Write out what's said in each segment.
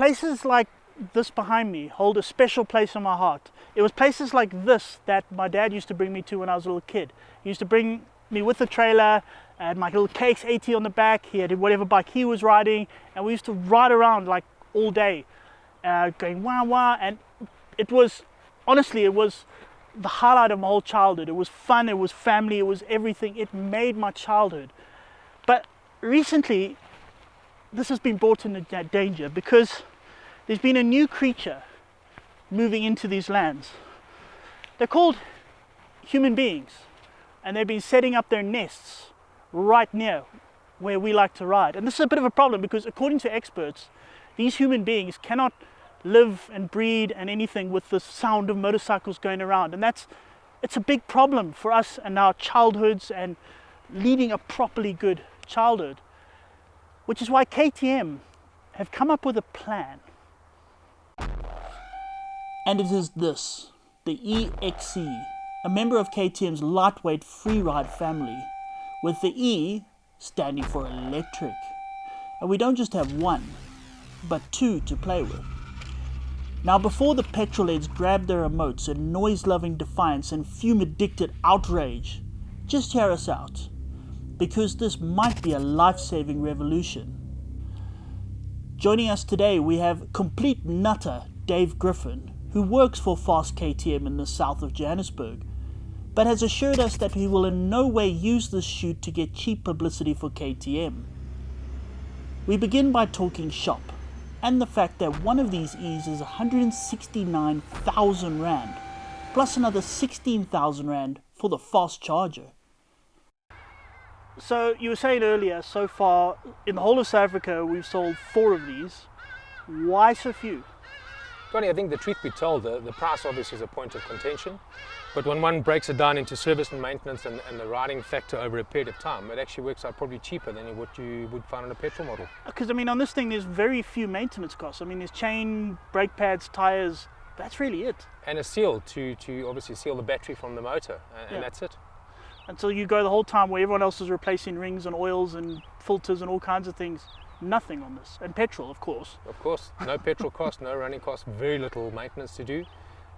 places like this behind me hold a special place in my heart. It was places like this that my dad used to bring me to when I was a little kid. He used to bring me with the trailer and my little KX80 on the back. He had whatever bike he was riding, and we used to ride around like all day, going wah wah. And it was, honestly, it was the highlight of my whole childhood. It was fun, it was family, it was everything. It made my childhood. But recently, this has been brought into danger because there's been a new creature moving into these lands. They're called human beings, and they've been setting up their nests right near where we like to ride. And this is a bit of a problem because according to experts, these human beings cannot live and breed and anything with the sound of motorcycles going around. And it's a big problem for us and our childhoods and leading a properly good childhood. Which is why KTM have come up with a plan. And it is this, the E-XC, a member of KTM's lightweight Freeride family, with the E standing for electric. And we don't just have one, but two to play with. Now before the petrol heads grab their remotes in noise-loving defiance and fume-addicted outrage, just hear us out, because this might be a life-saving revolution. Joining us today we have complete nutter Dave Griffin, who works for Fast KTM in the south of Johannesburg, but has assured us that he will in no way use this shoot to get cheap publicity for KTM. We begin by talking shop, and the fact that one of these E's is 169,000 Rand, plus another 16,000 Rand for the fast charger. So you were saying earlier, so far in the whole of South Africa we've sold 4 of these. Why so few? Donnie, I think the truth be told, the price obviously is a point of contention, but when one breaks it down into service and maintenance and the riding factor over a period of time, it actually works out probably cheaper than what you would find on a petrol model. Because I mean on this thing there's very few maintenance costs. I mean there's chain, brake pads, tyres, that's really it. And a seal to obviously seal the battery from the motor, and that's it. Until you go the whole time where everyone else is replacing rings and oils and filters and all kinds of things. Nothing on this. And petrol, of course. Of course. No petrol cost, no running cost, very little maintenance to do,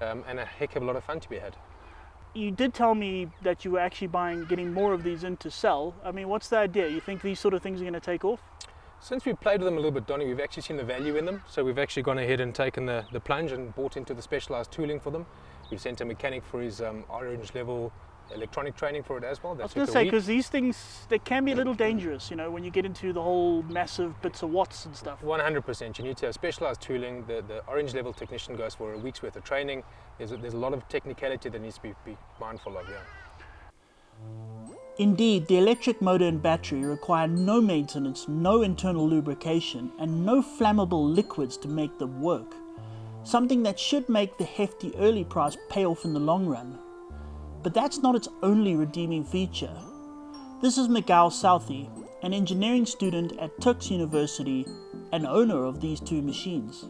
and a heck of a lot of fun to be had. You did tell me that you were actually getting more of these in to sell. I mean, what's the idea? You think these sort of things are going to take off? Since we've played with them a little bit, Donnie, we've actually seen the value in them. So we've actually gone ahead and taken the plunge and bought into the specialized tooling for them. We've sent a mechanic for his orange level electronic training for it as well. I was going to say, because these things, they can be a little dangerous, you know, when you get into the whole massive bits of watts and stuff. 100%. You need to have specialized tooling. The orange level technician goes for a week's worth of training. There's a lot of technicality that needs to be mindful of, yeah. Indeed, the electric motor and battery require no maintenance, no internal lubrication, and no flammable liquids to make them work. Something that should make the hefty early price pay off in the long run. But that's not its only redeeming feature. This is Miguel Southey, an engineering student at Tuks University and owner of these 2 machines.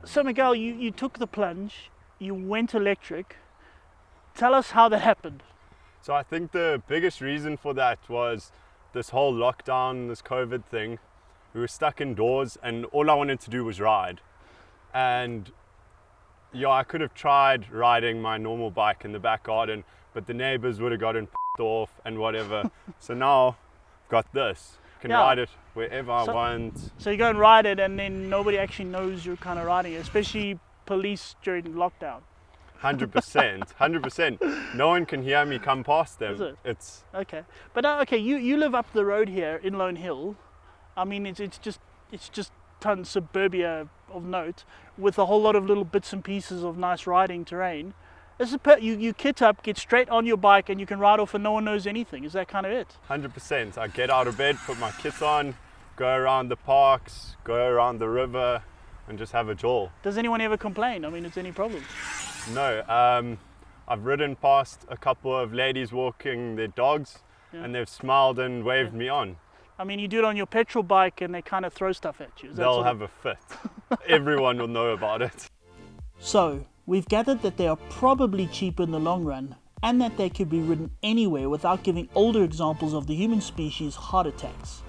So Miguel, you took the plunge, you went electric. Tell us how that happened. So I think the biggest reason for that was this whole lockdown, this COVID thing. We were stuck indoors and all I wanted to do was ride. And yeah, I could have tried riding my normal bike in the back garden, but the neighbors would have gotten p***ed off and whatever. So now I've got this. I can ride it wherever I want. So you go and ride it and then nobody actually knows you're kind of riding it, especially police during lockdown. 100%, 100%. No one can hear me come past them. Is it? It's okay. But okay, you live up the road here in Lone Hill. I mean, it's just ton suburbia of note with a whole lot of little bits and pieces of nice riding terrain. This is you kit up, get straight on your bike, and you can ride off and no one knows anything. Is that kind of it? 100%. I get out of bed, put my kit on, go around the parks, go around the river, and just have a jaw. Does anyone ever complain? I mean, is there any problem? No. I've ridden past a couple of ladies walking their dogs, and they've smiled and waved me on. I mean, you do it on your petrol bike and they kind of throw stuff at you. They'll have a fit. Everyone will know about it. So, we've gathered that they are probably cheaper in the long run and that they could be ridden anywhere without giving older examples of the human species heart attacks.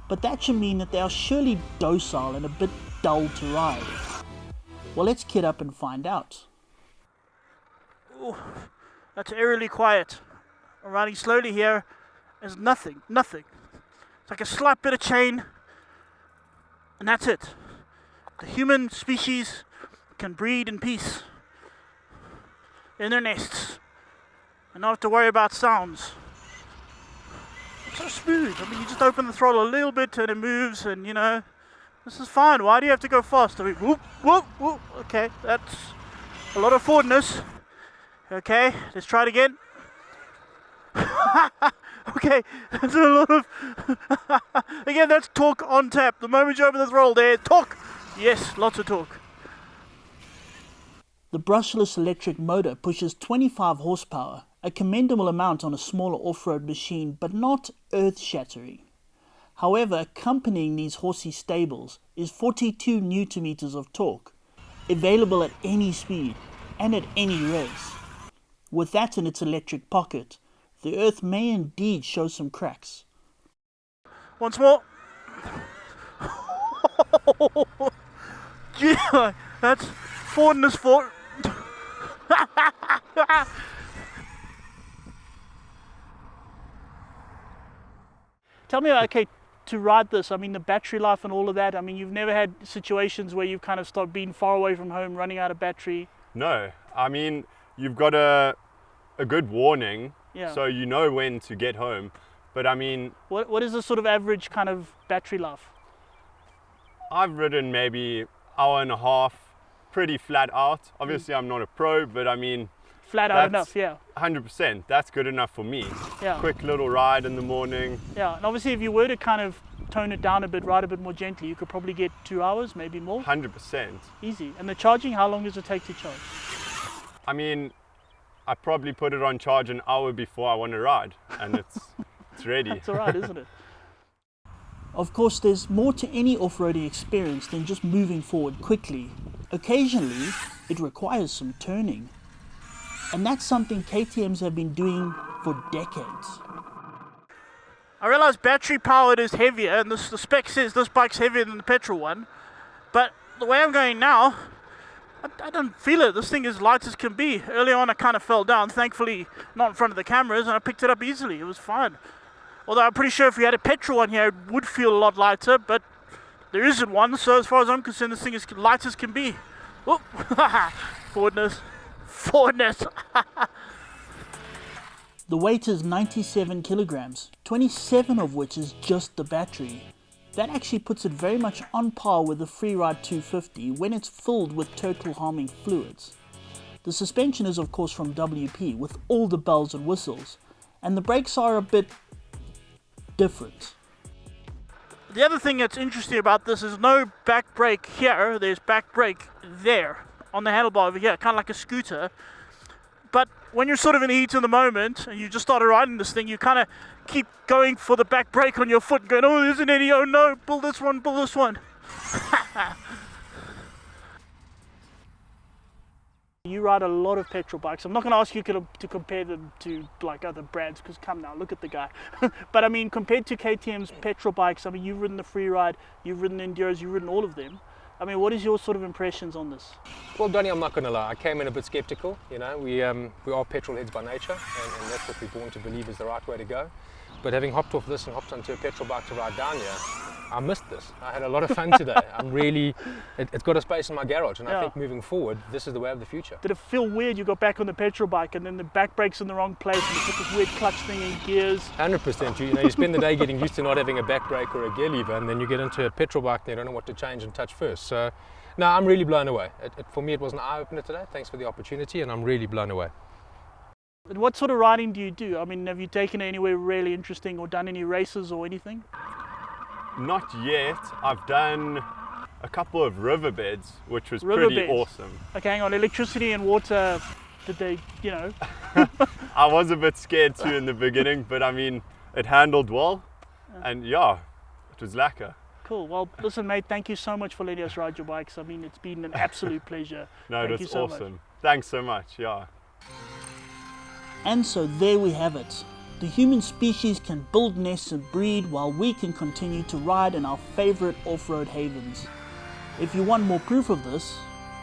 but that should mean that they are surely docile and a bit dull to ride. Well, let's kit up and find out. Oh, that's eerily quiet. I'm riding slowly here. There's nothing. It's like a slight bit of chain, and that's it. The human species can breed in peace in their nests and not have to worry about sounds. It's so smooth. I mean, you just open the throttle a little bit and it moves, and you know, this is fine. Why do you have to go fast? I mean, whoop, whoop, whoop. Okay, that's a lot of forwardness. Okay, let's try it again. Okay, that's a lot of... Again, that's torque on tap. The moment you open the throttle there, torque. Yes, lots of torque. The brushless electric motor pushes 25 horsepower, a commendable amount on a smaller off-road machine, but not earth-shattering. However, accompanying these horsey stables is 42 Nm of torque, available at any speed and at any race. With that in its electric pocket, the earth may indeed show some cracks. Once more. Yeah, that's forwardness for... Tell me, okay, to ride this, I mean, the battery life and all of that, I mean, you've never had situations where you've kind of stopped being far away from home, running out of battery? No, I mean, you've got a good warning, yeah. So you know when to get home. But I mean... What is the sort of average kind of battery life? I've ridden maybe hour and a half, pretty flat out. Obviously, I'm not a pro, but I mean... Flat out enough, yeah. 100%, that's good enough for me. Yeah. Quick little ride in the morning. Yeah, and obviously if you were to kind of tone it down a bit, ride a bit more gently, you could probably get 2 hours, maybe more. 100%. Easy. And the charging, how long does it take to charge? I mean, I probably put it on charge an hour before I want to ride, and it's ready. That's all right, isn't it? Of course, there's more to any off-roading experience than just moving forward quickly. Occasionally, it requires some turning. And that's something KTMs have been doing for decades. I realize battery powered is heavier, and the spec says this bike's heavier than the petrol one, but the way I'm going now, I don't feel it. This thing is light as can be. Early on I kind of fell down, thankfully not in front of the cameras, and I picked it up easily. It was fine. Although I'm pretty sure if we had a petrol one here, it would feel a lot lighter, but there isn't one, so as far as I'm concerned, this thing is light as can be. Oh, forwardness. The weight is 97 kilograms, 27 of which is just the battery. That actually puts it very much on par with the Freeride 250 when it's filled with total harming fluids. The suspension is of course from WP with all the bells and whistles, and the brakes are a bit different. The other thing that's interesting about this is no back brake here, there's back brake there on the handlebar over here, kind of like a scooter. But when you're sort of in the heat of the moment and you just started riding this thing, you kind of keep going for the back brake on your foot and going, oh, there isn't any, oh no, pull this one, pull this one. You ride a lot of petrol bikes. I'm not going to ask you to compare them to like other brands, because come now, look at the guy. But I mean, compared to KTM's petrol bikes, I mean, you've ridden the Freeride, you've ridden Enduros, you've ridden all of them. I mean, what is your sort of impressions on this? Well, Donnie, I'm not going to lie. I came in a bit skeptical. You know, we are petrol heads by nature, and that's what we're born to believe is the right way to go. But having hopped off this and hopped onto a petrol bike to ride down here, I missed this. I had a lot of fun today. It's got a space in my garage, and I think moving forward, this is the way of the future. Did it feel weird? You got back on the petrol bike and then the back brake's in the wrong place and you put this weird clutch thing in gears? 100%. You spend the day getting used to not having a back brake or a gear lever, and then you get into a petrol bike and you don't know what to change and touch first. So, no, I'm really blown away. For me, it was an eye-opener today. Thanks for the opportunity, and I'm really blown away. And what sort of riding do you do? I mean, have you taken it anywhere really interesting or done any races or anything? Not yet. I've done a couple of riverbeds, which was pretty awesome. Okay, hang on. Electricity and water, did they, you know? I was a bit scared too in the beginning, but I mean, it handled well. And yeah, it was lacquer. Cool. Well, listen, mate, thank you so much for letting us ride your bikes. I mean, it's been an absolute pleasure. No, it was awesome. Thanks so much, yeah. And so there we have it. The the human species can build nests and breed while we can continue to ride in our favorite off-road havens. If you want more proof of this,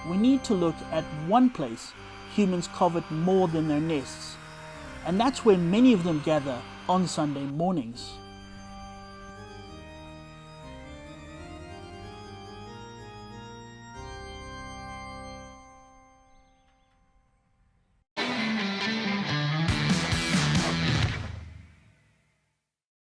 we need to look at one place humans covet more than their nests, and that's where many of them gather on Sunday mornings.